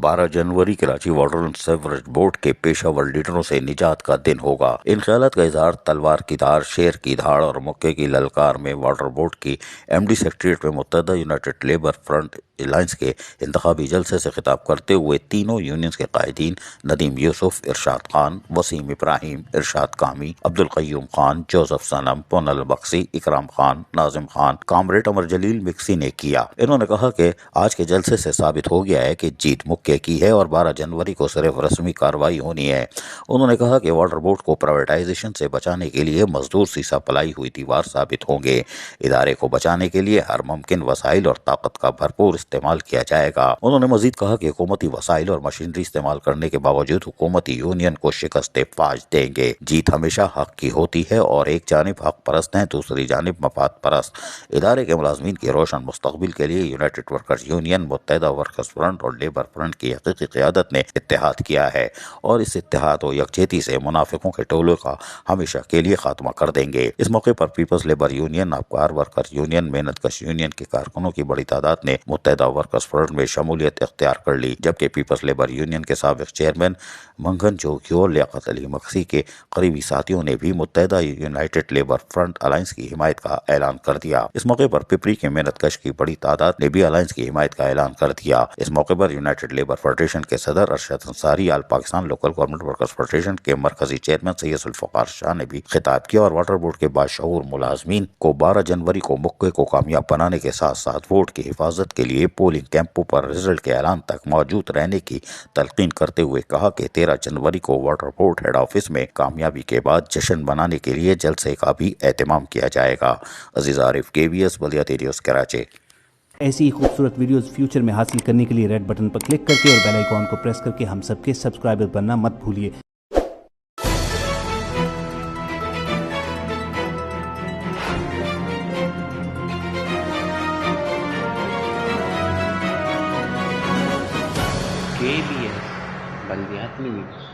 12 January Karachi water and sewerage board के पेशावर लीडरों से निजात का दिन होगा। इन ख्यालात का इजहार तलवार की धार, शेर की धाड़ और मुक्के की ललकार में वाटर बोर्ड की MD सेक्रेटरीट में मुत्तहदा यूनाइटेड लेबर फ्रंट अलायंस के इंतखाबी जलसे से खिताब करते हुए तीनों यूनियंस के कायदीन नदीम यूसुफ, इरशाद खान, वसीम इब्राहिम, इरशाद कामी, अब्दुल कय्यूम खान, जोसेफ सनम, पोनल बख्शी, इकराम खान, नाजिम खान, कामरेड अमर जलील मिक्सी ने किया। इन्होंने कहा कि आज के जलसे से साबित हो गया है कि जीत मुक्के की है और 12 जनवरी को सिर्फ रस्मी कार्रवाई होनी है। उन्होंने कहा कि वाटर बोर्ड को प्राइवेटाइजेशन से बचाने के लिए मजदूर सीसा पलाई हुई दीवार साबित होंगे। इदारे को बचाने के लिए हर मुमकिन वसाइल और ताकत का भरपूर इस्तेमाल किया जाएगा। उन्होंने मजीद कहा कि हुकूमती वसाइल और मशीनरी इस्तेमाल करने के बावजूद हुकूमती यूनियन को शिकस्त फाज देंगे। जीत हमेशा हक की होती है और एक जानिब हक परस्त हैं, दूसरी जानिब मफाद परस्त। इदारे के मुलाजमीन की रोशन मुस्तकबिल के लिए यूनाइटेड वर्कर्स यूनियन, मुत्तहदा वर्कर्स फ्रंट और लेबर फ्रंट की हकीकी क़यादत ने इत्तेहाद किया है और इस इत्तेहाद और यकजहती से मुनाफिकों के टोले का हमेशा के लिए खात्मा कर देंगे। इस मौके पर peoples labour union, अफगार workers union, मेहनत कश यूनियन के कारकुनों की बड़ी तादाद ने मुत्तहदा वर्कर्स फ्रंट में शमूलियत इख्तियार कर ली, जबकि पीपल्स लेबर यूनियन के साबिक चेयरमैन मंगन जोगी और लियाकत अली मक्सी के करीबी साथियों ने भी मुत्तहदा यूनाइटेड लेबर फ्रंट अलायंस की हिमायत का ऐलान कर दिया। इस मौके पर पिपरी के मेहनत कश की बड़ी तादाद ने भी अलायंस की हिमायत का ऐलान कर दिया। इस मौके पर यूनाइटेड लेबर फेडरेशन के सदर Arshad Ansari, All Pakistan Local Government Workers Federation के मरकजी चेयरमैन सैयद जुल्फ़िकार शाह ने भी खिताब किया और वाटर बोर्ड के बाशऊर मुलाजमीन को 12 जनवरी को मुक्के को कामयाब बनाने के साथ साथ वोट की हिफाजत के लिए पोलिंग कैंपों पर रिजल्ट के ऐलान तक मौजूद रहने की तलकीन करते हुए कहा कि 13 जनवरी को वाटर बोर्ड हेड ऑफिस में कामयाबी के बाद जश्न मनाने के लिए जलसे का भी एहतमाम किया जाएगा। अजीज आरिफ, KBS बलियाती न्यूज़, कराची। ऐसी ही खूबसूरत वीडियोस फ्यूचर में हासिल करने के लिए रेड बटन पर क्लिक करके और बेल आइकॉन को प्रेस करके हम सबके सब्सक्राइबर बनना मत भूलिए। KBS बलियाती न्यूज़।